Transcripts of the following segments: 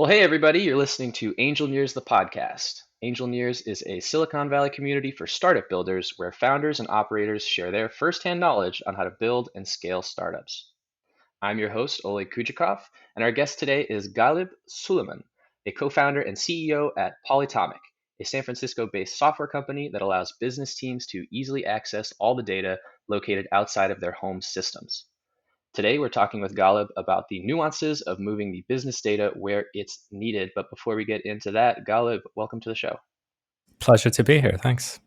Well, hey, everybody, you're listening to Angel Nears, the podcast. Angel Nears is a Silicon Valley community for startup builders where founders and operators share their firsthand knowledge on how to build and scale startups. I'm your host, Oleg Kujakov, and our guest today is Ghalib Suleiman, a co founder and CEO at Polytomic, a San Francisco based software company that allows business teams to easily access all the data located outside of their home systems. Today, we're talking with Ghalib about the nuances of moving the business data where it's needed. But before we get into that, Ghalib, welcome to the show. Pleasure to be here. Thanks.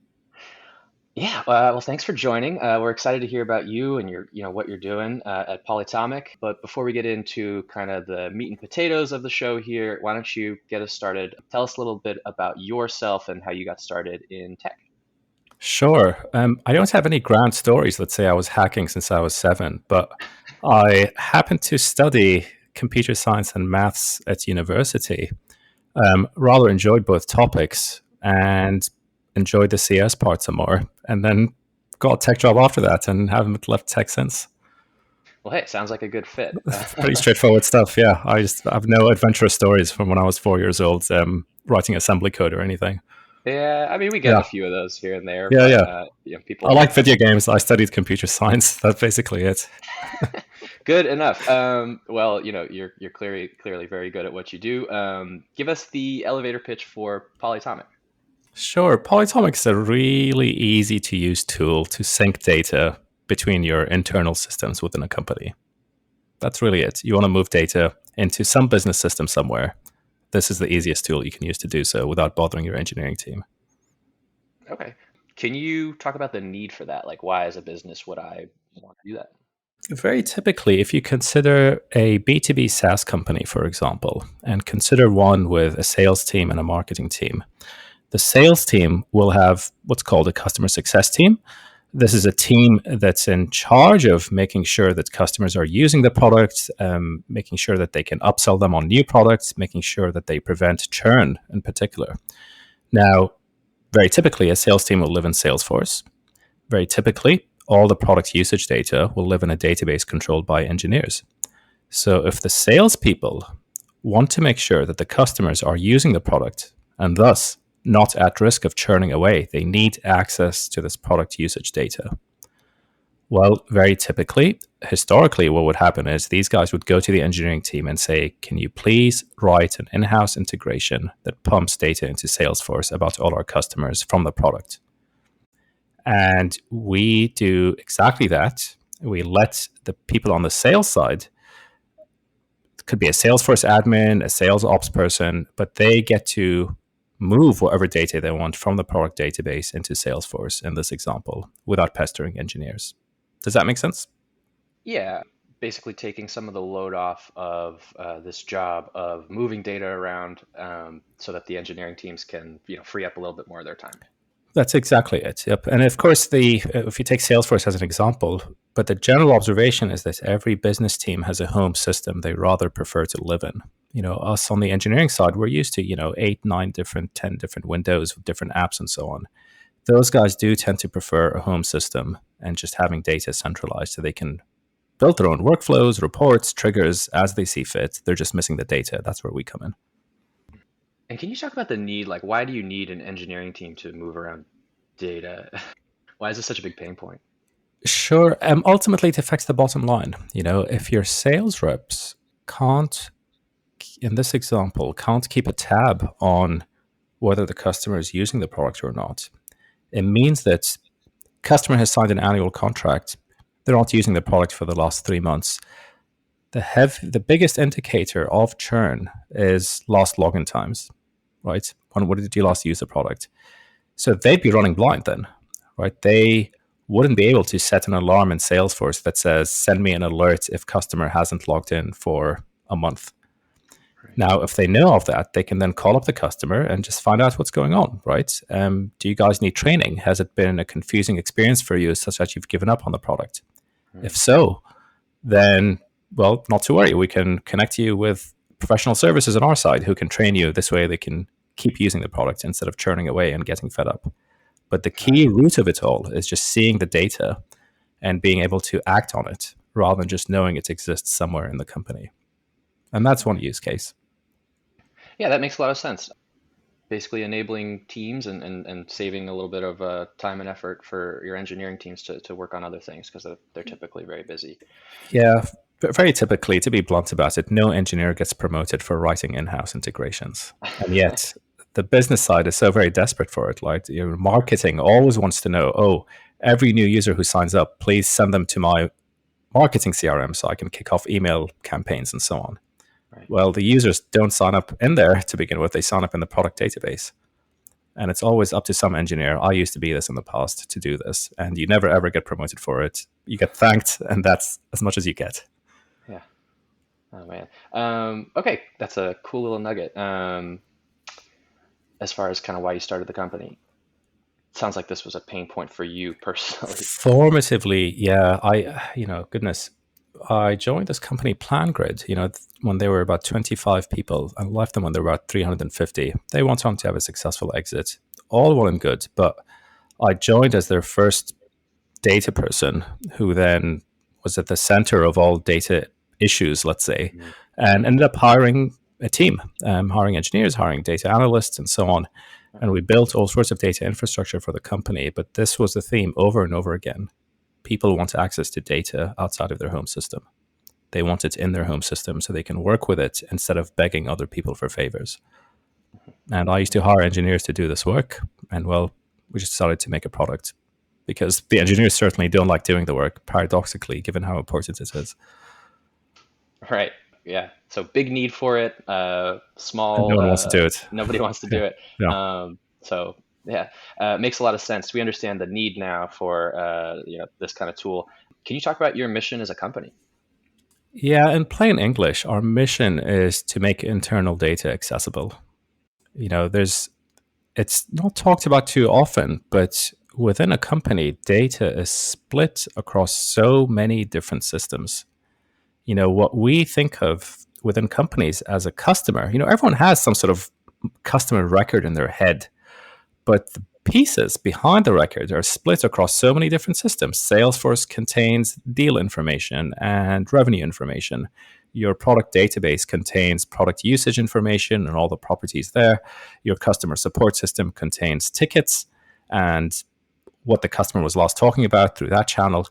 Yeah, well, thanks for joining. We're excited to hear about you and what you're doing at Polytomic. But before we get into kind of the meat and potatoes of the show here, why don't you get us started? Tell us a little bit about yourself and how you got started in tech. Sure. I don't have any grand stories. Let's say I was hacking since I was 7, but I happened to study computer science and maths at university. Rather enjoyed both topics and enjoyed the CS part some more, and then got a tech job after that and haven't left tech since. Well, hey, sounds like a good fit. Pretty straightforward stuff. Yeah, I just have no adventurous stories from when I was 4 years old, writing assembly code or anything. Yeah, I mean, we get Yeah, a few of those here and there, yeah, but yeah. I people. like video games. I studied computer science. That's basically it. Good enough. Well, you're clearly very good at what you do. Give us the elevator pitch for Polytomic. Sure. Polytomic is a really easy to use tool to sync data between your internal systems within a company. That's really it. You want to move data into some business system somewhere. This is the easiest tool you can use to do so without bothering your engineering team. Okay. Can you talk about the need for that? Like, why as a business would I want to do that? Very typically, if you consider a B2B SaaS company, for example, and consider one with a sales team and a marketing team, the sales team will have what's called a customer success team. This is a team that's in charge of making sure that customers are using the product, making sure that they can upsell them on new products, making sure that they prevent churn in particular. Now, very typically, a sales team will live in Salesforce. Very typically, all the product usage data will live in a database controlled by engineers. So if the salespeople want to make sure that the customers are using the product and thus not at risk of churning away, they need access to this product usage data. Well, very typically, historically, what would happen is these guys would go to the engineering team and say, can you please write an in house integration that pumps data into Salesforce about all our customers from the product? And we do exactly that. We let the people on the sales side, it could be a Salesforce admin, a sales ops person, but they get to move whatever data they want from the product database into Salesforce in this example without pestering engineers. Does that make sense? Yeah, basically taking some of the load off of this job of moving data around so that the engineering teams can, free up a little bit more of their time. That's exactly it. Yep. And of course, the if you take Salesforce as an example, but the general observation is that every business team has a home system they rather prefer to live in. Us on the engineering side, we're used to, 8, 9 different, 10 different windows with different apps and so on. Those guys do tend to prefer a home system and just having data centralized so they can build their own workflows, reports, triggers as they see fit. They're just missing the data. That's where we come in. And can you talk about the need? Like, why do you need an engineering team to move around data? Why is this such a big pain point? Sure. Ultimately, it affects the bottom line. If your sales reps can't, in this example, can't keep a tab on whether the customer is using the product or not, it means that customer has signed an annual contract. They're not using the product for the last 3 months. The biggest indicator of churn is lost login times, right? When did you last use the product? So they'd be running blind then, right? They wouldn't be able to set an alarm in Salesforce that says, send me an alert if customer hasn't logged in for a month. Right. Now, if they know of that, they can then call up the customer and just find out what's going on, right? Do you guys need training? Has it been a confusing experience for you such that you've given up on the product? Hmm. If so, then, well, not to worry. We can connect you with professional services on our side who can train you. This way they can keep using the product instead of churning away and getting fed up. But the Got key it. root of it all is just seeing the data and being able to act on it rather than just knowing it exists somewhere in the company. And that's one use case. Yeah, that makes a lot of sense. Basically enabling teams and saving a little bit of time and effort for your engineering teams to work on other things because they're typically very busy. Yeah, very typically, to be blunt about it, no engineer gets promoted for writing in-house integrations, and yet the business side is so very desperate for it. Like your marketing always wants to know, oh, every new user who signs up, please send them to my marketing CRM so I can kick off email campaigns and so on. Right. Well, the users don't sign up in there to begin with; they sign up in the product database. And it's always up to some engineer. I used to be this in the past to do this, and you never ever get promoted for it. You get thanked, and that's as much as you get. Yeah. Oh man. Okay, that's a cool little nugget. As far as kind of why you started the company, sounds like this was a pain point for you personally. Formatively, yeah, goodness, I joined this company, PlanGrid, when they were about 25 people and left them when they were about 350. They went on to have a successful exit, all well and good. But I joined as their first data person who then was at the center of all data issues, let's say, and ended up hiring a team, hiring engineers, hiring data analysts, and so on. And we built all sorts of data infrastructure for the company. But this was the theme over and over again. People want access to data outside of their home system. They want it in their home system so they can work with it instead of begging other people for favors. And I used to hire engineers to do this work. And well, we just decided to make a product because the engineers certainly don't like doing the work, paradoxically, given how important it is. Right. Yeah. So big need for it. And no Small. one wants to do it. Nobody wants to Yeah. do it. Yeah. So yeah, makes a lot of sense. We understand the need now for this kind of tool. Can you talk about your mission as a company? Yeah, in plain English, our mission is to make internal data accessible. There's it's not talked about too often, but within a company, data is split across so many different systems. What we think of within companies as a customer, everyone has some sort of customer record in their head, but the pieces behind the record are split across so many different systems. Salesforce contains deal information and revenue information. Your product database contains product usage information and all the properties there. Your customer support system contains tickets and what the customer was last talking about through that channel.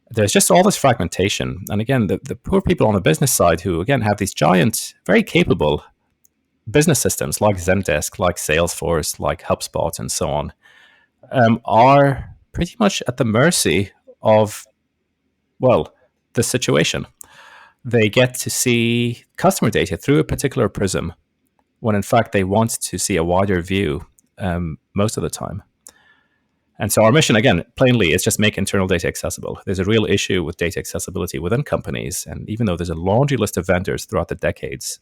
There's just all this fragmentation. And again, the poor people on the business side who, again, have these giant, very capable business systems like Zendesk, like Salesforce, like HubSpot, and so on, are pretty much at the mercy of, well, the situation. They get to see customer data through a particular prism when in fact they want to see a wider view most of the time. And so our mission, again, plainly, is just make internal data accessible. There's a real issue with data accessibility within companies. And even though there's a laundry list of vendors throughout the decades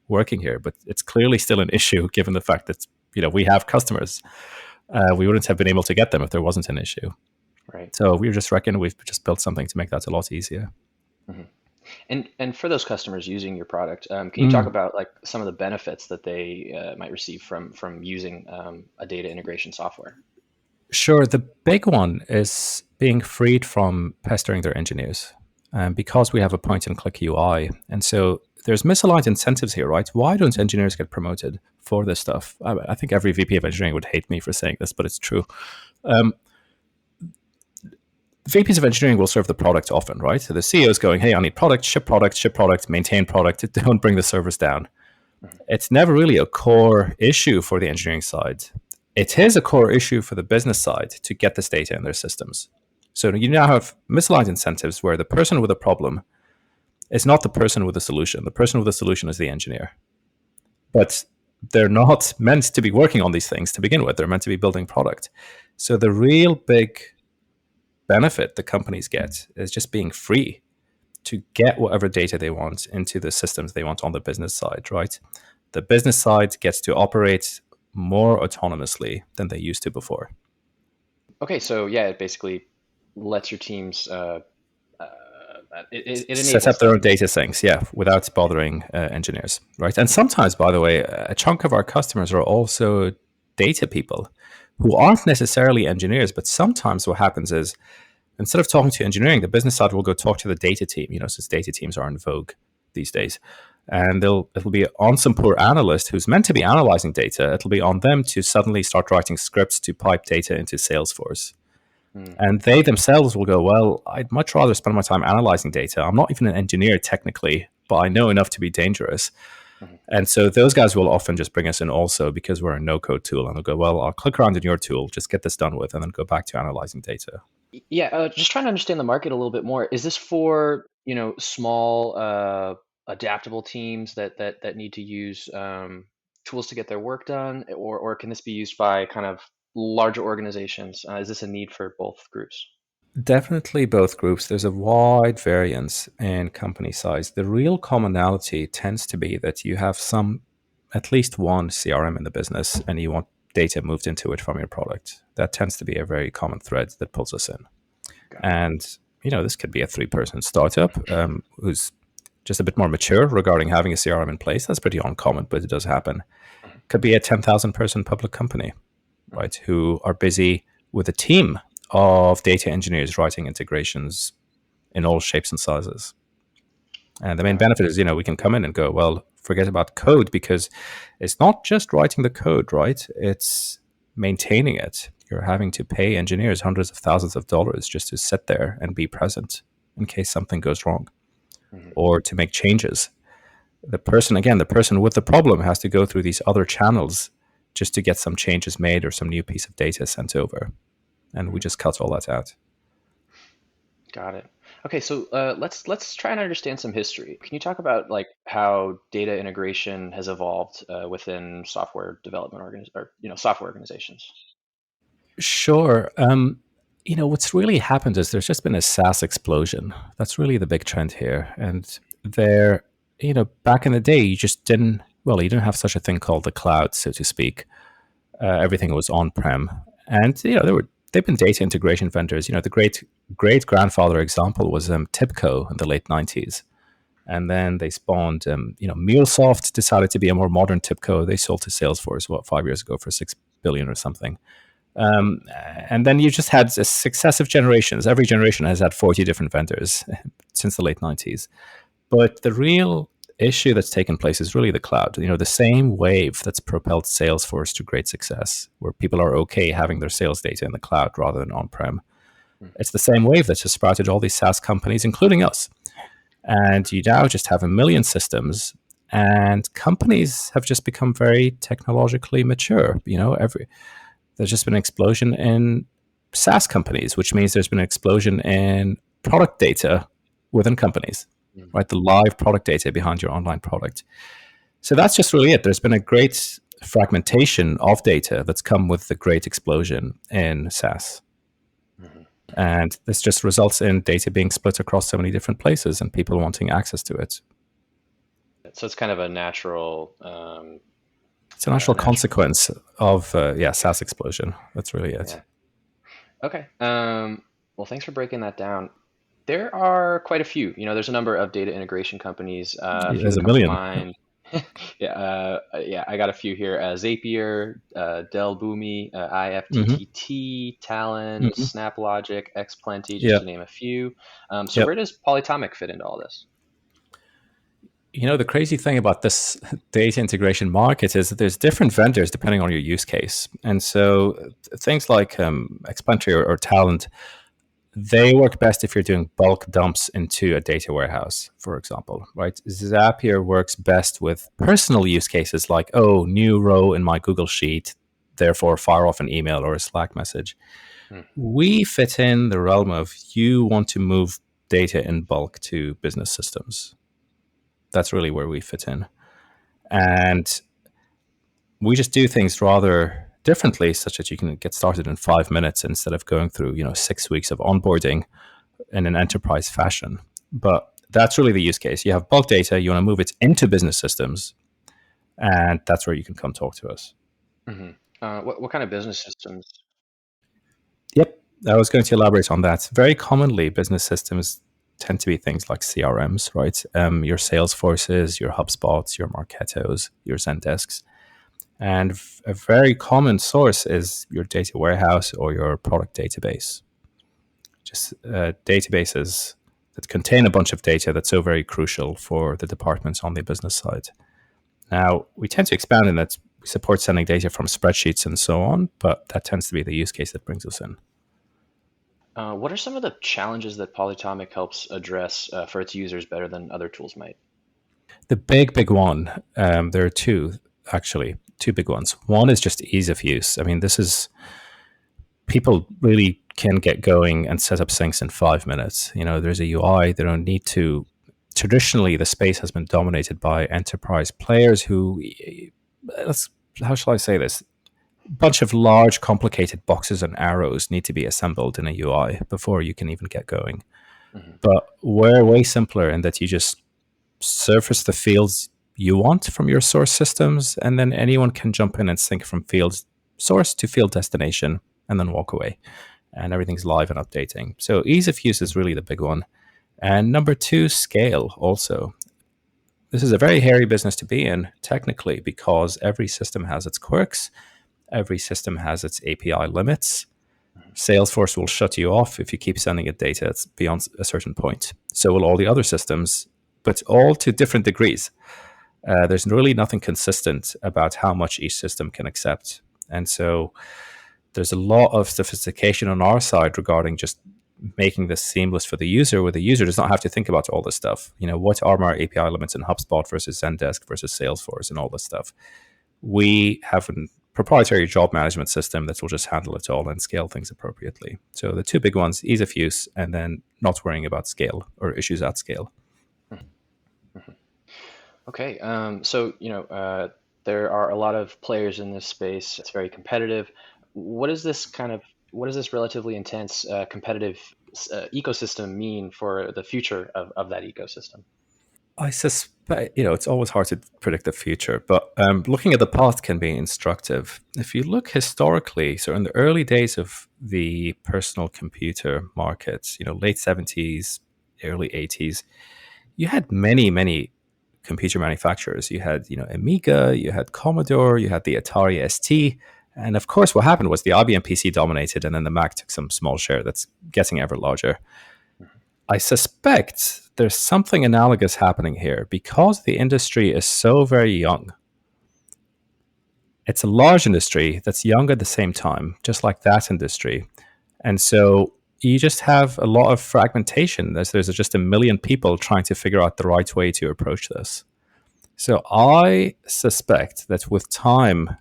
working here, but it's clearly still an issue given the fact that we have customers. We wouldn't have been able to get them if there wasn't an issue. Right. So we just reckon we've just built something to make that a lot easier. Mm-hmm. And for those customers using your product, can you talk about like some of the benefits that they might receive from using a data integration software? Sure. The big one is being freed from pestering their engineers because we have a point and click UI. And so there's misaligned incentives here, right? Why don't engineers get promoted for this stuff? I think every VP of engineering would hate me for saying this, but it's true. VPs of engineering will serve the product often, right? So the CEO is going, hey, I need product, ship product, maintain product. Don't bring the servers down. It's never really a core issue for the engineering side. It is a core issue for the business side to get this data in their systems. So you now have misaligned incentives where the person with a problem is not the person with a solution. The person with a solution is the engineer. But they're not meant to be working on these things to begin with. They're meant to be building product. So the real big benefit the companies get is just being free to get whatever data they want into the systems they want on the business side, right? The business side gets to operate more autonomously than they used to before. Okay, so yeah, it basically lets your teams it set enables up their own them. data sinks, yeah, without bothering engineers, right? And sometimes, by the way, a chunk of our customers are also data people who aren't necessarily engineers, but sometimes what happens is instead of talking to engineering, the business side will go talk to the data team, since data teams are in vogue these days. and it'll be on some poor analyst who's meant to be analyzing data. It'll be on them to suddenly start writing scripts to pipe data into Salesforce. Mm, And they themselves will go, well, I'd much rather spend my time analyzing data. I'm not even an engineer technically, but I know enough to be dangerous. mhm. And so those guys will often just bring us in also because we're a no code tool. And they'll go, well, I'll click around in your tool, just get this done with, and then go back to analyzing data. Yeah, just trying to understand the market a little bit more. Is this for, small, adaptable teams that need to use tools to get their work done, or can this be used by kind of larger organizations? Is this a need for both groups? Definitely both groups. There's a wide variance in company size. The real commonality tends to be that you have at least one CRM in the business and you want data moved into it from your product. That tends to be a very common thread that pulls us in. Got it. And, this could be a 3-person startup who's just a bit more mature regarding having a CRM in place. That's pretty uncommon, but it does happen. Mhm, Could be a 10,000 person public company, mhm. right, who are busy with a team of data engineers writing integrations in all shapes and sizes. And the main Got it. benefit is, we can come in and go, well, forget about code because it's not just writing the code, right? It's maintaining it. You're having to pay engineers hundreds of thousands of dollars just to sit there and be present in case something goes wrong Mhm, or to make changes. The person with the problem has to go through these other channels just to get some changes made or some new piece of data sent over. And we mhm. just cut all that out. Got it. Okay, so let's try and understand some history. Can you talk about like how data integration has evolved within software development or software organizations? Sure. What's really happened is there's just been a SaaS explosion. That's really the big trend here. And back in the day, you didn't have such a thing called the cloud, so to speak. Everything was on prem. And, they've been data integration vendors. The great grandfather example was Tipco in the late 90s. And then they spawned, MuleSoft decided to be a more modern Tipco. They sold to Salesforce, 5 years ago for 6 billion or something. Um, and then you just had successive generations. Every generation has had 40 different vendors since the late 90s. But the real issue that's taken place is really the cloud. The same wave that's propelled Salesforce to great success, where people are okay having their sales data in the cloud rather than on prem. Mhm, It's the same wave that has sprouted all these SaaS companies, including us. And you now just have a million systems, and companies have just become very technologically mature. There's just been an explosion in SaaS companies, which means there's been an explosion in product data within companies, mhm, right? The live product data behind your online product. So that's just really it. There's been a great fragmentation of data that's come with the great explosion in SaaS. mhm. And this just results in data being split across so many different places and people wanting access to it. So it's kind of a natural, It's a natural natural. consequence of, Yeah, SaaS explosion. That's really it. yeah. Okay. Well, thanks for breaking that down. There are quite a few. There's a number of data integration companies. A few There's that a come to million. mind. Yeah, yeah. I got a few here. Zapier, Dell Boomi, Hmm. IFTTT, Talon, Hmm. SnapLogic, XPlenty, just Yeah. to name a few. So where Yep. does Polytomic fit into all this? The crazy thing about this data integration market is that there's different vendors depending on your use case. And so things like Expantre or Talent, they work best if you're doing bulk dumps into a data warehouse, for example, right? Zapier works best with personal use cases like, oh, new row in my Google Sheet, therefore fire off an email or a Slack message. Hmm, We fit in the realm of you want to move data in bulk to business systems. That's really where we fit in. And we just do things rather differently, such that you can get started in 5 minutes instead of going through 6 weeks of onboarding in an enterprise fashion. But that's really the use case. You have bulk data, you want to move it into business systems, and that's where you can come talk to us. hmm. What kind of business systems? Yep, I was going to elaborate on that. Very commonly, business systems tend to be things like CRMs, right? Your Salesforces, your HubSpots, your Marketos, your Zendesks. And a very common source is your data warehouse or your product database. Just databases that contain a bunch of data that's so very crucial for the departments on the business side. Now, we tend to expand in that we support sending data from spreadsheets and so on, but that tends to be the use case that brings us in. What are some of the challenges that Polytomic helps address for its users better than other tools might? The big one, there are two, actually, two big ones. One is just ease of use. I mean, this is people really can get going and set up syncs in 5 minutes. There's a UI. They don't need to. Traditionally, the space has been dominated by enterprise players who, how shall I say this? A bunch of large, complicated boxes and arrows need to be assembled in a UI before you can even get going. Hmm. But we're way simpler in that you just surface the fields you want from your source systems, and then anyone can jump in and sync from field source to field destination and then walk away. And everything's live and updating. So ease of use is really the big one. And number two, scale also. This is a very hairy business to be in, technically, because every system has its quirks, every system has its API limits. Salesforce will shut you off if you keep sending it data it's beyond a certain point. So will all the other systems, but all to different degrees. There's really nothing consistent about how much each system can accept. And so there's a lot of sophistication on our side regarding just making this seamless for the user, where the user does not have to think about all this stuff. What are my API limits in HubSpot versus Zendesk versus Salesforce and all this stuff? We have a proprietary job management system that will just handle it all and scale things appropriately. So the two big ones, ease of use, and then not worrying about scale or issues at scale. Okay, so there are a lot of players in this space. It's very competitive. What does this relatively intense competitive ecosystem mean for the future of that ecosystem? I suspect, it's always hard to predict the future, but looking at the past can be instructive. If you look historically, so in the early days of the personal computer markets, late 70s, early 80s, you had many, many computer manufacturers. You had, Amiga, you had Commodore, you had the Atari ST. And of course, what happened was the IBM PC dominated, and then the Mac took some small share that's getting ever larger. I suspect there's something analogous happening here because the industry is so very young. It's a large industry that's young at the same time, just like that industry. And so you just have a lot of fragmentation. There's just a million people trying to figure out the right way to approach this. So I suspect that with time,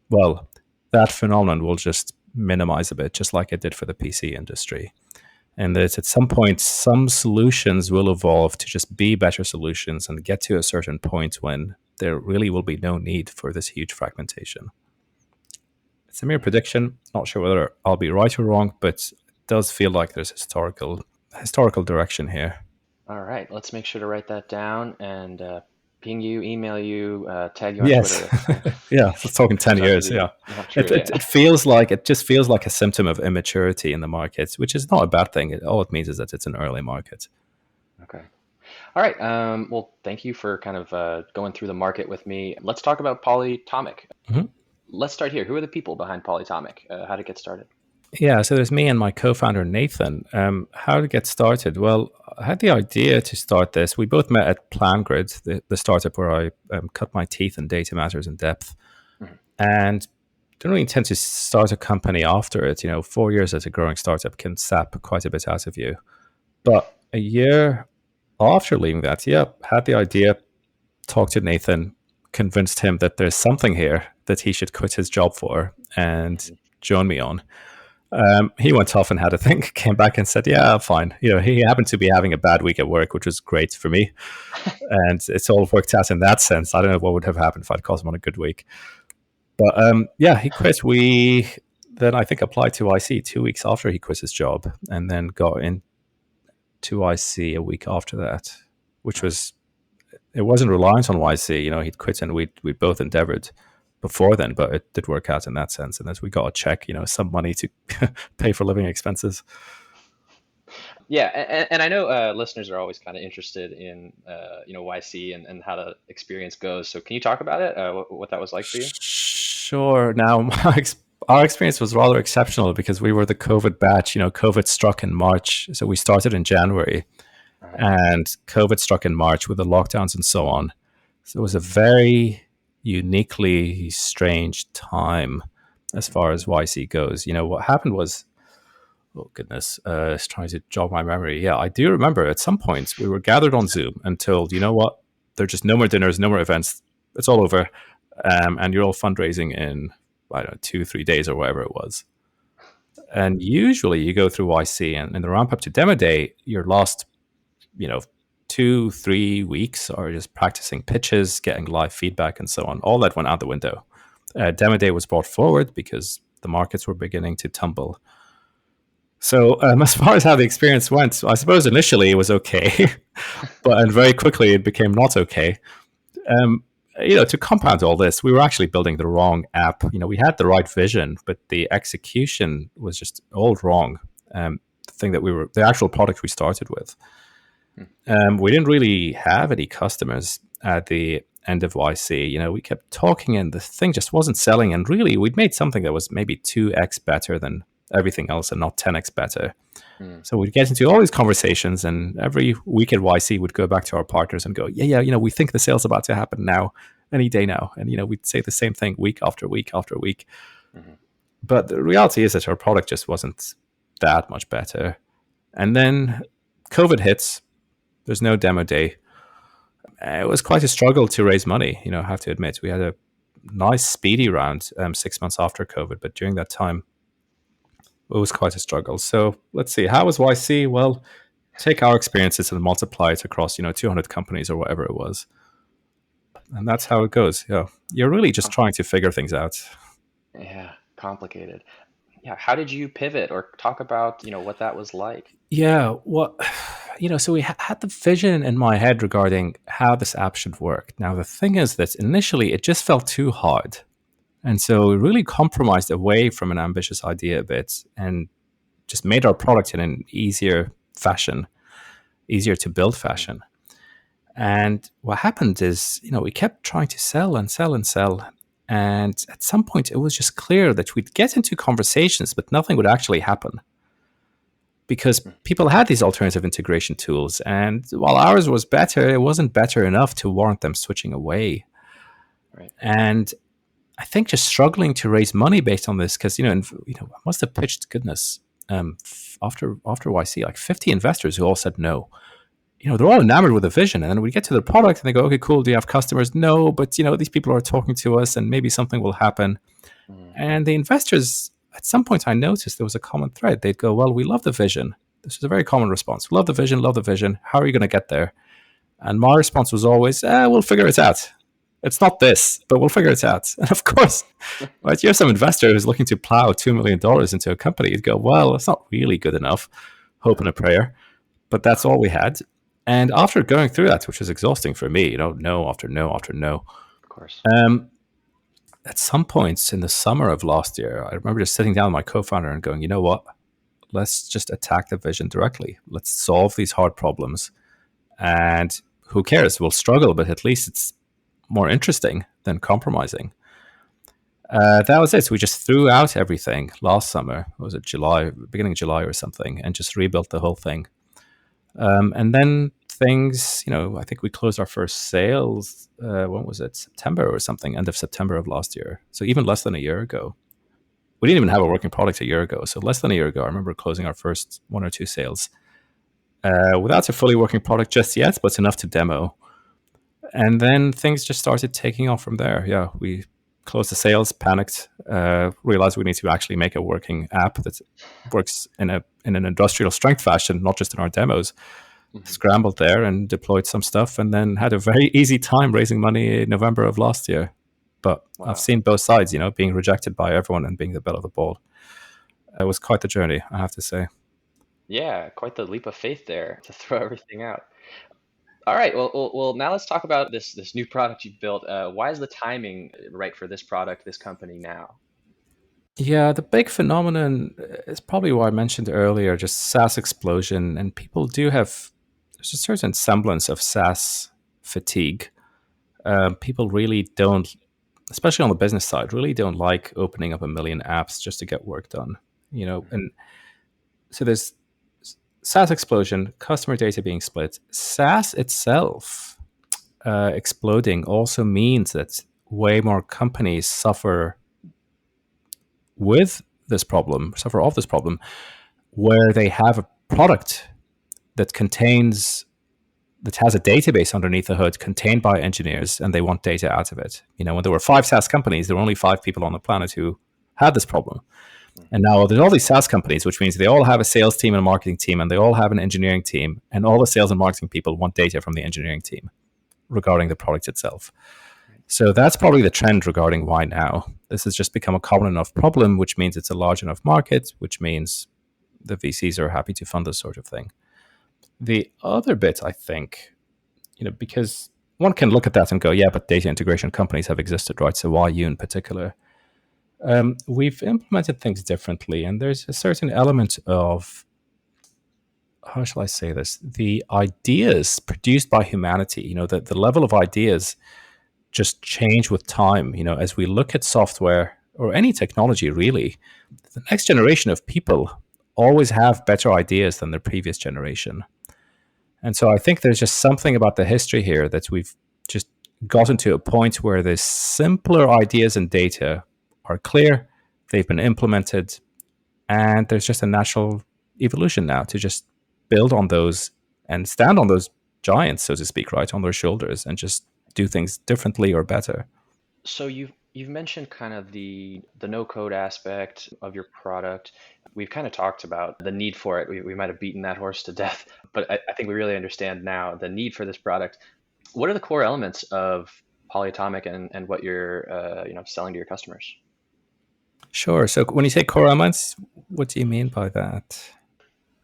well, that phenomenon will just minimize a bit, just like it did for the PC industry. And that at some point, some solutions will evolve to just be better solutions and get to a certain point when there really will be no need for this huge fragmentation. It's a mere prediction. Not sure whether I'll be right or wrong, but it does feel like there's historical direction here. All right, let's make sure to write that down and ping you, email you, tag you on Yes, Twitter. yeah, let's talk in 10 Turns out to years. be Yeah, not true. it, it, Yeah. it feels like it just feels like a symptom of immaturity in the markets, which is not a bad thing. All it means is that it's an early market. Okay. All right. Well, thank you for kind of going through the market with me. Let's talk about Polytomic. Mhm. Let's start here. Who are the people behind Polytomic? How to get started? Yeah, so there's me and my co-founder Nathan. How to get started? Well, I had the idea to start this. We both met at PlanGrid, the startup where I cut my teeth in data matters in depth, Mhm. and don't really intend to start a company after it. 4 years as a growing startup can sap quite a bit out of you. But a year after leaving that, yeah, had the idea, talked to Nathan, convinced him that there's something here that he should quit his job for and join me on. He went off and had a think, came back and said, yeah, fine. He happened to be having a bad week at work, which was great for me. And it's all worked out in that sense. I don't know what would have happened if I'd caught him on a good week. But yeah, he quit. We then, I think, applied to IC 2 weeks after he quit his job, and then got into IC a week after that, which was, it wasn't reliant on YC. He'd quit and we both endeavored before then, but it did work out in that sense. And as we got a check, some money to pay for living expenses. Yeah, and I know listeners are always kind of interested in YC and how the experience goes. So can you talk about it? What that was like for you? Sure. Now, our experience was rather exceptional because we were the COVID batch. COVID struck in March, so we started in January. Uh-huh. and COVID struck in March with the lockdowns and so on. So it was a very uniquely strange time as Mhm. far as YC goes. What happened was, oh goodness, it's trying to jog my memory. Yeah, I do remember at some point we were gathered on Zoom and told, you know what, there's just no more dinners, no more events. It's all over. And you're all fundraising in, I don't know, 2, 3 days or whatever it was. And usually you go through YC and in the ramp up to demo day, your last, you know, 2, 3 weeks are just practicing pitches, getting live feedback, and so on. All that went out the window. Demo day was brought forward because the markets were beginning to tumble. So, as far as how the experience went, I suppose initially it was okay, and very quickly it became not okay. Um, to compound all this, we were actually building the wrong app. We had the right vision, but the execution was just all wrong. The thing that the actual product we started with, Hmm. we didn't really have any customers at the end of YC. We kept talking, and the thing just wasn't selling. And really, we'd made something that was maybe 2x better than everything else, and not 10x better. Hmm. So we'd get into all these conversations, and every week at YC, we'd go back to our partners and go, yeah, we think the sale's about to happen now, any day now. And, we'd say the same thing week after week after week. Mhm. But the reality is that our product just wasn't that much better. And then COVID hits, there's no demo day. It was quite a struggle to raise money, I have to admit. We had a nice, speedy round 6 months after COVID, but during that time, it was quite a struggle. So let's see, how was YC? Well, take our experiences and multiply it across 200 companies or whatever it was, and that's how it goes. You're really just Com- trying to figure things out. Yeah, complicated. Yeah, how did you pivot or talk about, what that was like? Yeah, well, so we had the vision in my head regarding how this app should work. Now the thing is that initially it just felt too hard, and so we really compromised away from an ambitious idea a bit and just made our product in an easier to build Mhm. fashion. And what happened is, we kept trying to sell and sell and sell. And at some point, it was just clear that we'd get into conversations, but nothing would actually happen because Mm. people had these alternative integration tools. And while ours was better, it wasn't better enough to warrant them switching away. Right. And I think just struggling to raise money based on this, because, I must have pitched, goodness, after YC, like 50 investors who all said no. They're all enamored with the vision. And then we get to the product and they go, okay, cool. Do you have customers? No, but these people are talking to us and maybe something will happen. Mm. And the investors, at some point I noticed there was a common thread. They'd go, well, we love the vision. This was a very common response. Love the vision, love the vision. How are you going to get there? And my response was always, we'll figure it out. It's not this, but we'll figure it out. And of course, right, you have some investor who's looking to plow $2 million into a company. You'd go, well, it's not really good enough. Hope and a prayer. But that's all we had. And after going through that, which was exhausting for me, no after no after no, Of course. um, at some points in the summer of last year, I remember just sitting down with my co-founder and going, you know what? Let's just attack the vision directly. Let's solve these hard problems. And who cares? We'll struggle, but at least it's more interesting than compromising. That was it. So we just threw out everything last summer. Was it July, beginning of July or something, and just rebuilt the whole thing. And then things, I think we closed our first sales. When was it? September or something, end of September of last year. So even less than a year ago. We didn't even have a working product a year ago. So less than a year ago, I remember closing our first one or two sales without a fully working product just yet, but enough to demo. And then things just started taking off from there. Yeah, we closed the sales, panicked, realized we need to actually make a working app that works in an industrial strength fashion, not just in our demos. Mhm. Scrambled there and deployed some stuff, and then had a very easy time raising money in November of last year. But I've Wow. seen both sides, being rejected by everyone and being the belle of the ball. It was quite the journey, I have to say. Yeah, quite the leap of faith there to throw everything out. All right. Well, now let's talk about this new product you built. Why is the timing right for this product, this company now? Yeah, the big phenomenon is probably what I mentioned earlier, just SaaS explosion. And people do have, there's a certain semblance of SaaS fatigue. People really don't, especially on the business side, really don't like opening up a million apps just to get work done. Mhm. And so there's SaaS explosion, customer data being split. SaaS itself exploding also means that way more companies suffer off this problem, where they have a product that contains that has a database underneath the hood contained by engineers, and they want data out of it. When there were 5 SaaS companies, there were only 5 people on the planet who had this problem. And now there's all these SaaS companies, which means they all have a sales team and a marketing team, and they all have an engineering team, and all the sales and marketing people want data from the engineering team regarding the product itself. So that's probably the trend regarding why now. This has just become a common enough problem, which means it's a large enough market, which means the VCs are happy to fund this sort of thing. The other bit, I think, because one can look at that and go, yeah, but data integration companies have existed, right? So why you in particular? We've implemented things differently, and there's a certain element of, how shall I say this? The ideas produced by humanity, the level of ideas just change with time. As we look at software or any technology, really, the next generation of people always have better ideas than their previous generation. And so I think there's just something about the history here that we've just gotten to a point where the simpler ideas and data are clear, they've been implemented, and there's just a natural evolution now to just build on those and stand on those giants, so to speak, right, on their shoulders, and just do things differently or better. So you've mentioned kind of the no code aspect of your product. We've kind of talked about the need for it. We might have beaten that horse to death, but I think we really understand now the need for this product. What are the core elements of Polyatomic and what you're selling to your customers? Sure. So when you say core elements, what do you mean by that?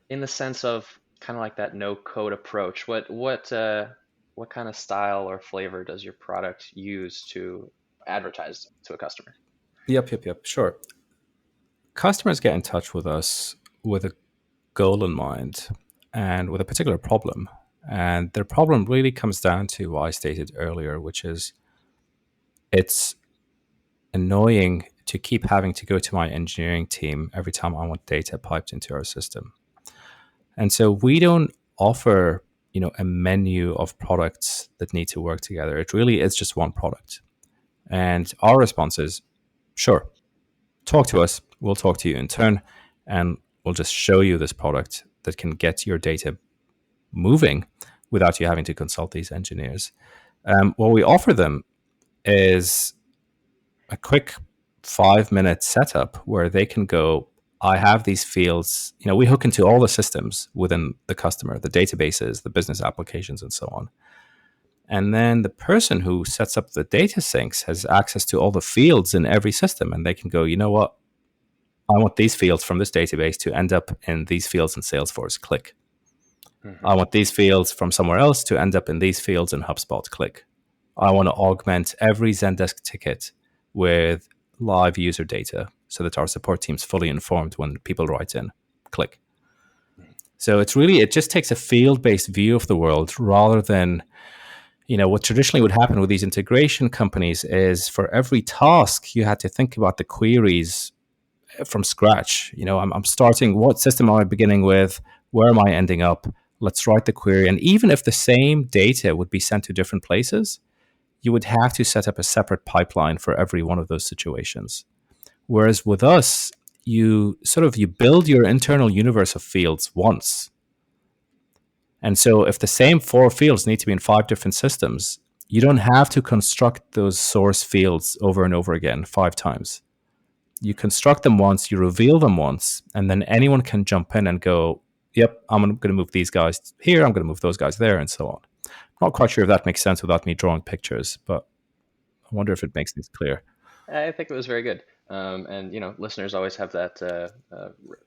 In the sense of kind of like that no code approach, what kind of style or flavor does your product use to advertise to a customer? Yep. Sure. Customers get in touch with us with a goal in mind and with a particular problem. And their problem really comes down to what I stated earlier, which is it's annoying to keep having to go to my engineering team every time I want data piped into our system. And so we don't offer, a menu of products that need to work together. It really is just one product. And our response is, sure, talk to us. We'll talk to you in turn, and we'll just show you this product that can get your data moving without you having to consult these engineers. What we offer them is a quick 5-minute setup where they can go, I have these fields. We hook into all the systems within the customer, the databases, the business applications, and so on. And then the person who sets up the data sinks has access to all the fields in every system, and they can go, you know what? I want these fields from this database to end up in these fields in Salesforce. Click. Mm-hmm. I want these fields from somewhere else to end up in these fields in HubSpot. Click. I want to augment every Zendesk ticket with live user data so that our support team's fully informed when people write in. Click. So it just takes a field-based view of the world rather than, what traditionally would happen with these integration companies is for every task you had to think about the queries from scratch. I'm starting, what system am I beginning with? Where am I ending up? Let's write the query. And even if the same data would be sent to different places, you would have to set up a separate pipeline for every one of those situations. Whereas with us, you build your internal universe of fields once. And so if the same 4 fields need to be in 5 different systems, you don't have to construct those source fields over and over again 5 times. You construct them once, you reveal them once, and then anyone can jump in and go, yep, I'm going to move these guys here, I'm going to move those guys there, and so on. I'm not quite sure if that makes sense without me drawing pictures, but I wonder if it makes things clear. I think it was very good. And listeners always have that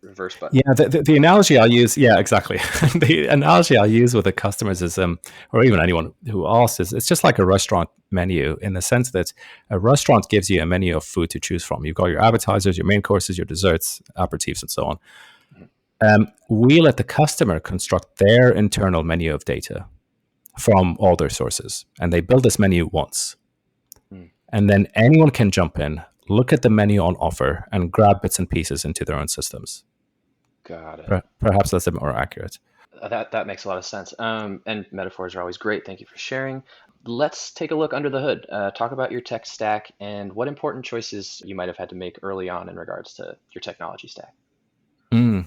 reverse button. Yeah, the analogy I use, yeah, exactly. The analogy I use with the customers is, or even anyone who asks, is it's just like a restaurant menu in the sense that a restaurant gives you a menu of food to choose from. You've got your appetizers, your main courses, your desserts, aperitifs, and so on. We let the customer construct their internal menu of data from all their sources, and they build this menu once. And then anyone can jump in, look at the menu on offer, and grab bits and pieces into their own systems. Got it. Perhaps that's a bit more accurate. That makes a lot of sense. And metaphors are always great. Thank you for sharing. Let's take a look under the hood. Talk about your tech stack and what important choices you might have had to make early on in regards to your technology stack. Mm.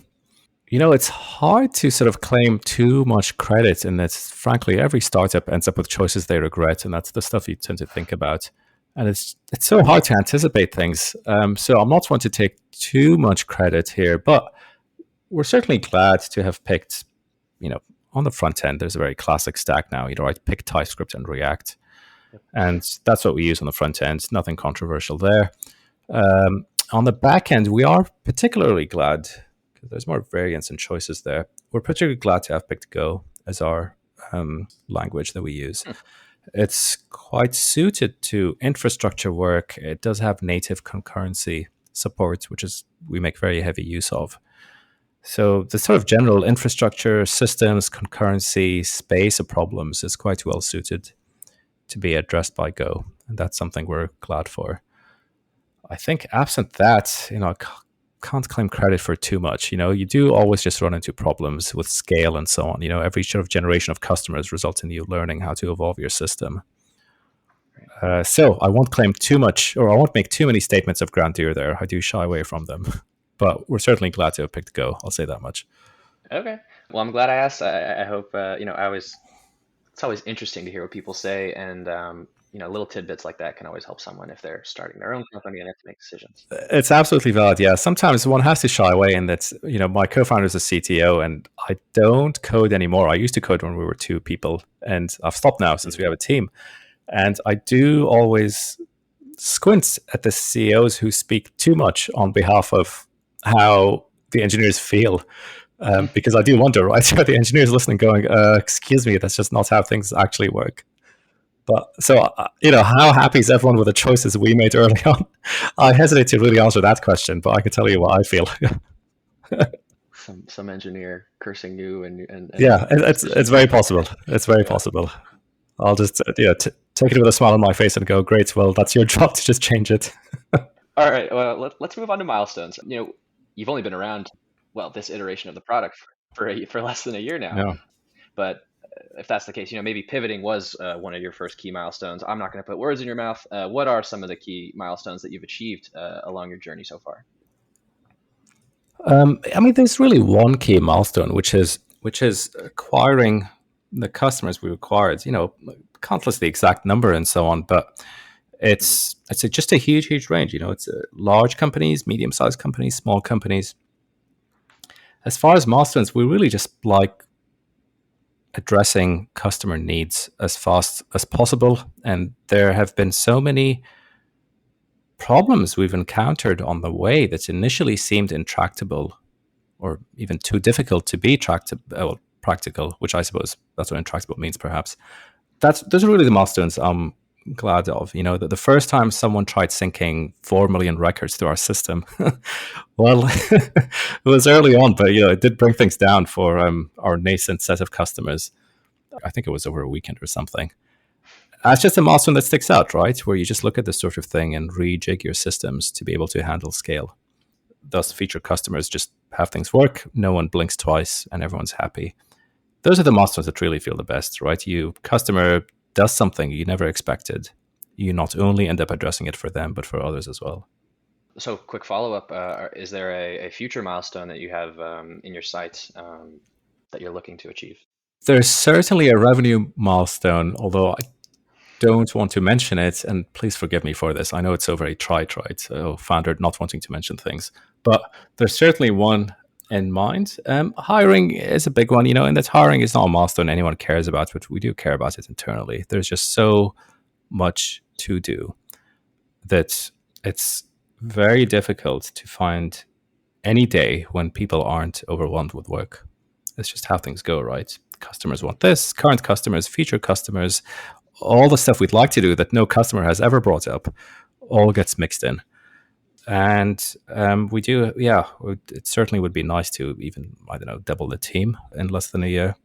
It's hard to sort of claim too much credit in this. Frankly, every startup ends up with choices they regret, and that's the stuff you tend to think about. And it's so hard to anticipate things. So I'm not one to take too much credit here, but we're certainly glad to have picked, you know, on the front end, there's a very classic stack now. I pick TypeScript and React, and that's what we use on the front end. Nothing controversial there. On the back end, we are particularly glad because there's more variance and choices there. We're particularly glad to have picked Go as our language that we use. It's quite suited to infrastructure work. It does have native concurrency support, which is we make very heavy use of. So the sort of general infrastructure, systems, concurrency, space of problems is quite well suited to be addressed by Go, and that's something we're glad for. I think absent that, I can't claim credit for too much. You do always just run into problems with scale and so on. Every sort of generation of customers results in you learning how to evolve your system. So I won't claim too much, or I won't make too many statements of grandeur there. I do shy away from them. But we're certainly glad to have picked Go. I'll say that much. Okay. Well, I'm glad I asked. I hope, it's always interesting to hear what people say. And, little tidbits like that can always help someone if they're starting their own company and have to make decisions. It's absolutely valid. Yeah. Sometimes one has to shy away, and that's, my co-founder is a CTO, and I don't code anymore. I used to code when we were two people, and I've stopped now since we have a team. And I do always squint at the CEOs who speak too much on behalf of how the engineers feel. Because I do wonder, right? Are the engineers listening going, excuse me, that's just not how things actually work. But so, how happy is everyone with the choices we made early on? I hesitate to really answer that question, but I can tell you what I feel. Some engineer cursing you and yeah, it's very possible. It's very possible. I'll just take it with a smile on my face and go, great. Well, that's your job to just change it. All right. Well, let's move on to milestones. You've only been around, well, this iteration of the product for less than a year now. Yeah. But if that's the case, maybe pivoting was one of your first key milestones. I'm not going to put words in your mouth. What are some of the key milestones that you've achieved along your journey so far? There's really one key milestone, which is acquiring the customers we required. Can't list the exact number and so on, but it's just a huge range. It's large companies, medium-sized companies, small companies. As far as milestones, we really just like addressing customer needs as fast as possible. And there have been so many problems we've encountered on the way that initially seemed intractable or even too difficult to be practical, which I suppose that's what intractable means, perhaps. Those are really the milestones I'm glad of. That the first time someone tried syncing 4 million records to our system, well, it was early on, but it did bring things down for our nascent set of customers. I think it was over a weekend or something. It's just a milestone that sticks out, right? Where you just look at this sort of thing and rejig your systems to be able to handle scale. Thus, feature customers just have things work, no one blinks twice, and everyone's happy. Those are the milestones that really feel the best, right? Customer does something you never expected. You not only end up addressing it for them, but for others as well. So, quick follow-up, is there a future milestone that you have in your sights that you're looking to achieve? There's certainly a revenue milestone, although I don't want to mention it, and please forgive me for this. I know it's so very trite, right? So founder not wanting to mention things, but there's certainly one in mind. Hiring is a big one, and that hiring is not a milestone anyone cares about, but we do care about it internally. There's just so much to do that it's very difficult to find any day when people aren't overwhelmed with work. It's just how things go, right? Customers want this, current customers, future customers, all the stuff we'd like to do that no customer has ever brought up, all gets mixed in. And we do, it certainly would be nice to even, double the team in less than a year.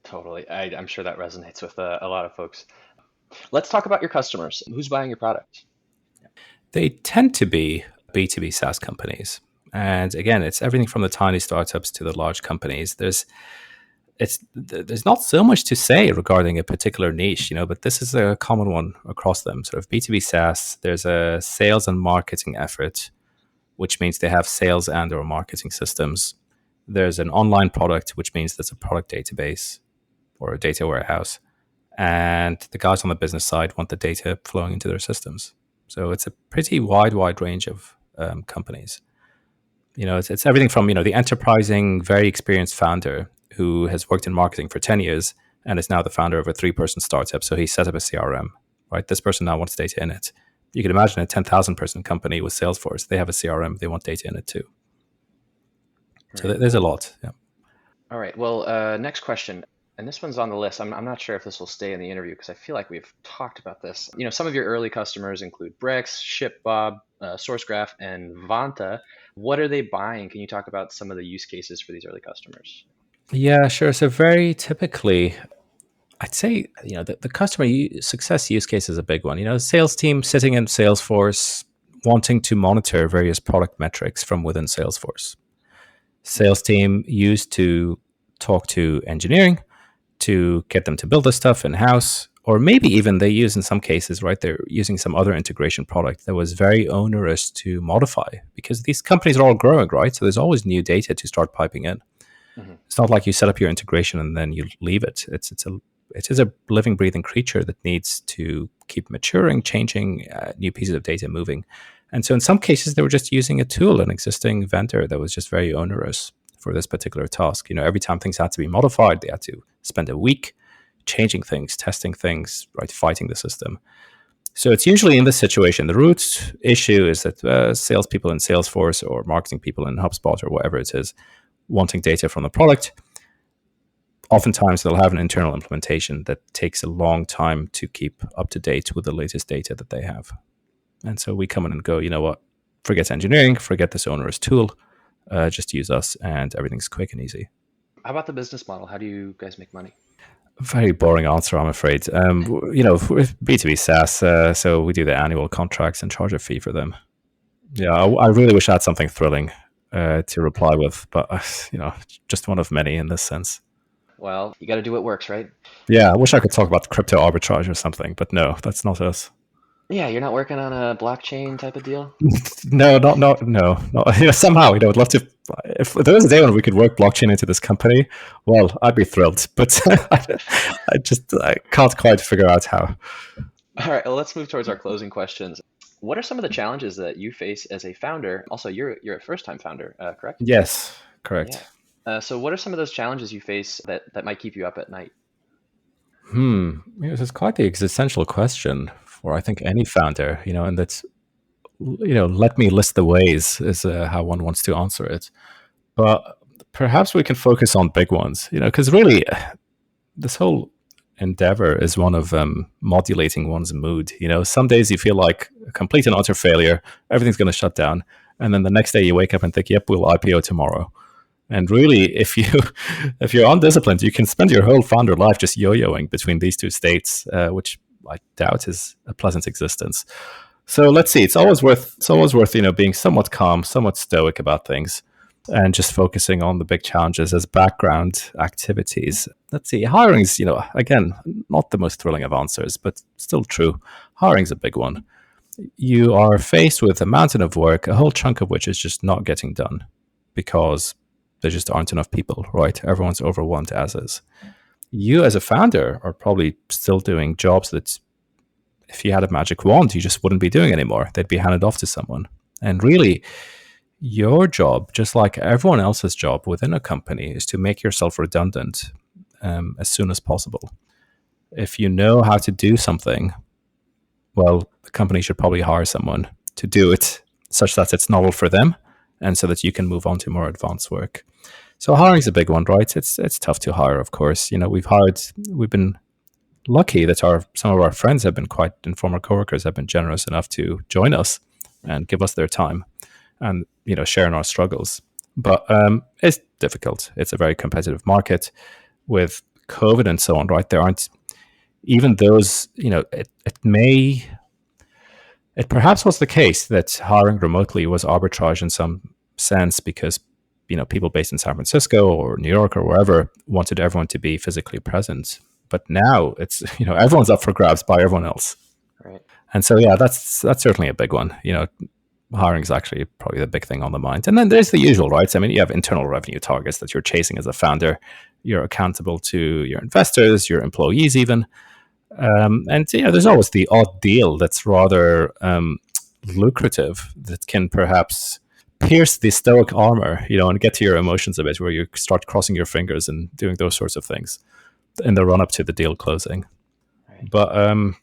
Totally. I'm sure that resonates with a lot of folks. Let's talk about your customers. Who's buying your product? They tend to be B2B SaaS companies. And again, it's everything from the tiny startups to the large companies. There's not so much to say regarding a particular niche, but this is a common one across them. Sort of B2B SaaS, there's a sales and marketing effort, which means they have sales and or marketing systems. There's an online product, which means there's a product database or a data warehouse. And the guys on the business side want the data flowing into their systems. So it's a pretty wide range of companies. It's everything from the enterprising, very experienced founder who has worked in marketing for 10 years and is now the founder of a 3-person startup. So he set up a CRM, right? This person now wants data in it. You can imagine a 10,000 person company with Salesforce. They have a CRM. They want data in it too. So Right. there's a lot. Yeah. All right. Well, next question, and this one's on the list. I'm not sure if this will stay in the interview because I feel like we've talked about this. Some of your early customers include Brex, ShipBob, SourceGraph, and Vanta. What are they buying? Can you talk about some of the use cases for these early customers? Yeah, sure. So very typically, I'd say the customer success use case is a big one. Sales team sitting in Salesforce wanting to monitor various product metrics from within Salesforce. Sales team used to talk to engineering to get them to build this stuff in house, or maybe even they use in some cases, right? They're using some other integration product that was very onerous to modify because these companies are all growing, right? So there's always new data to start piping in. Hmm. It's not like you set up your integration and then you leave it. It is a living, breathing creature that needs to keep maturing, changing, new pieces of data moving. And so in some cases, they were just using a tool, an existing vendor that was just very onerous for this particular task. Every time things had to be modified, they had to spend a week changing things, testing things, right, fighting the system. So it's usually in this situation. The root issue is that salespeople in Salesforce or marketing people in HubSpot or whatever it is wanting data from the product. Oftentimes, they'll have an internal implementation that takes a long time to keep up to date with the latest data that they have. And so we come in and go, you know what? Forget engineering, forget this onerous tool, just use us, and everything's quick and easy. How about the business model? How do you guys make money? Very boring answer, I'm afraid. With B2B SaaS, so we do the annual contracts and charge a fee for them. Yeah, I really wish I had something thrilling to reply with, but just one of many in this sense. Well, you got to do what works, right? Yeah, I wish I could talk about crypto arbitrage or something, but no, that's not us. Yeah, you're not working on a blockchain type of deal? No, no. Somehow, I'd love to. If there was a day when we could work blockchain into this company, well, I'd be thrilled. But I can't quite figure out how. All right, well, let's move towards our closing questions. What are some of the challenges that you face as a founder? Also, you're a first-time founder, correct? Yes, Yeah. correct. So what are some of those challenges you face that might keep you up at night? This is quite the existential question for I think any founder. And that's let me list the ways is how one wants to answer it. But perhaps we can focus on big ones. Because really, this whole endeavor is one of modulating one's mood. Some days you feel like a complete and utter failure, everything's going to shut down, and then the next day you wake up and think, "Yep, we'll IPO tomorrow." And really, if you if you're undisciplined, you can spend your whole founder life just yo-yoing between these two states, which I doubt is a pleasant existence. So let's see. It's always worth being somewhat calm, somewhat stoic about things, and just focusing on the big challenges as background activities. Let's see. Hiring's again not the most thrilling of answers, but still true. Hiring's a big one. You are faced with a mountain of work, a whole chunk of which is just not getting done because there just aren't enough people. Right? Everyone's overwhelmed as is. You as a founder are probably still doing jobs that if you had a magic wand, you just wouldn't be doing anymore. They'd be handed off to someone. And really, your job, just like everyone else's job within a company, is to make yourself redundant as soon as possible. If you know how to do something, well, the company should probably hire someone to do it such that it's novel for them and so that you can move on to more advanced work. So hiring is a big one, right? It's tough to hire, of course. We've been lucky that some of our friends have been quite and former coworkers have been generous enough to join us and give us their time and sharing our struggles. But it's difficult. It's a very competitive market with COVID and so on. Right? There aren't even those. It perhaps was the case that hiring remotely was arbitrage in some sense because people based in San Francisco or New York or wherever wanted everyone to be physically present. But now it's everyone's up for grabs by everyone else. Right. And so yeah, that's certainly a big one. Hiring is actually probably the big thing on the mind. And then there's the usual, right? I mean, you have internal revenue targets that you're chasing as a founder. You're accountable to your investors, your employees, even. And there's always the odd deal that's rather lucrative that can perhaps pierce the stoic armor, and get to your emotions a bit, where you start crossing your fingers and doing those sorts of things in the run up to the deal closing. But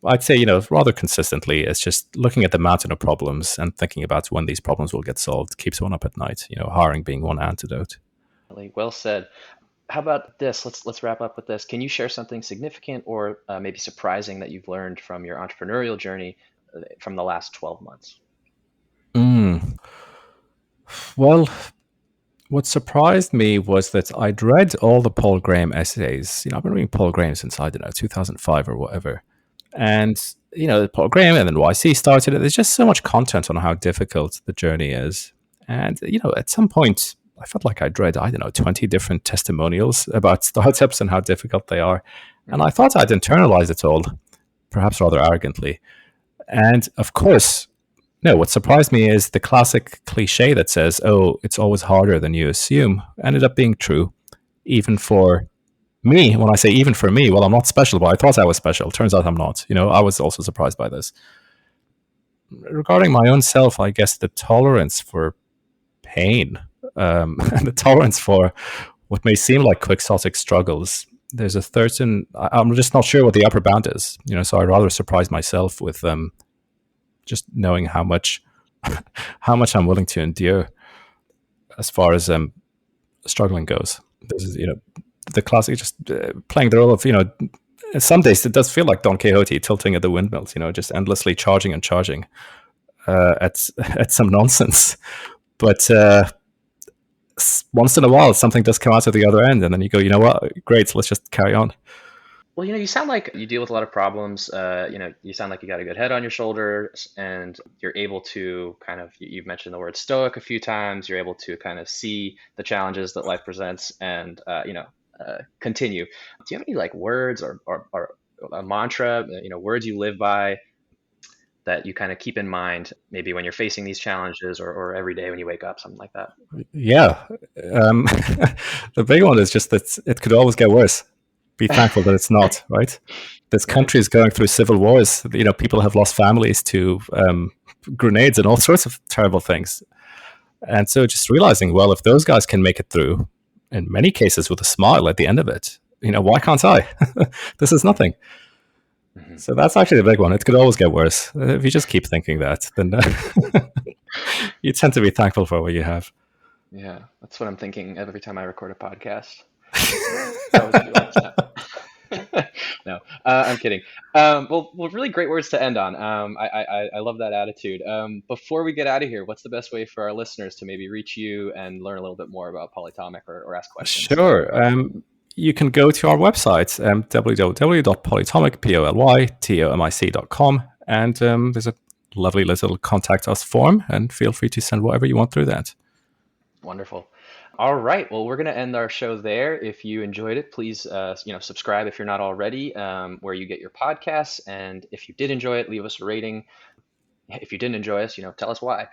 I'd say, rather consistently, it's just looking at the mountain of problems and thinking about when these problems will get solved keeps one up at night, hiring being one antidote. Well said. How about this? Let's wrap up with this. Can you share something significant or maybe surprising that you've learned from your entrepreneurial journey from the last 12 months? Well, what surprised me was that I'd read all the Paul Graham essays. I've been reading Paul Graham since, I don't know, 2005 or whatever. And, Paul Graham and then YC started it. There's just so much content on how difficult the journey is. And, at some point, I felt like I'd read, 20 different testimonials about startups and how difficult they are. And I thought I'd internalize it all, perhaps rather arrogantly. And of course, no, what surprised me is the classic cliche that says, oh, it's always harder than you assume, ended up being true, even for me. When I say even for me, well, I'm not special, but I thought I was special. Turns out I'm not. I was also surprised by this. Regarding my own self, I guess the tolerance for pain and the tolerance for what may seem like quixotic struggles, there's a certain, I'm just not sure what the upper bound is, so I'd rather surprise myself with just knowing how much I'm willing to endure as far as struggling goes. This is, the classic, just playing the role of, some days it does feel like Don Quixote tilting at the windmills, just endlessly charging and charging at some nonsense. But once in a while, something does come out of the other end, and then you go, you know what, great, let's just carry on. Well, you sound like you deal with a lot of problems. You sound like you got a good head on your shoulders, and you're able to kind of, you've mentioned the word stoic a few times. You're able to kind of see the challenges that life presents and, continue. Do you have any like words or a mantra, words you live by that you kind of keep in mind, maybe when you're facing these challenges or every day when you wake up, something like that? Yeah. The big one is just that it could always get worse. Be thankful that it's not, right? This country is going through civil wars. People have lost families to grenades and all sorts of terrible things. And so just realizing, well, if those guys can make it through, in many cases with a smile at the end of it, why can't I? This is nothing. Mm-hmm. So that's actually the big one. It could always get worse. If you just keep thinking that, then you tend to be thankful for what you have. Yeah, that's what I'm thinking every time I record a podcast. No, I'm kidding. Well, really great words to end on. I love that attitude. Before we get out of here, what's the best way for our listeners to maybe reach you and learn a little bit more about Polytomic or ask questions? Sure. You can go to our website, www.polytomic.com, and there's a lovely little contact us form, and feel free to send whatever you want through that. Wonderful. All right. Well, we're going to end our show there. If you enjoyed it, please, subscribe if you're not already, where you get your podcasts. And if you did enjoy it, leave us a rating. If you didn't enjoy us, tell us why.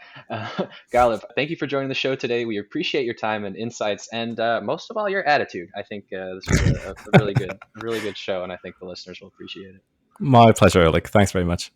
Ghalib, thank you for joining the show today. We appreciate your time and insights, and most of all, your attitude. I think this was a really good show, and I think the listeners will appreciate it. My pleasure, Alec. Thanks very much.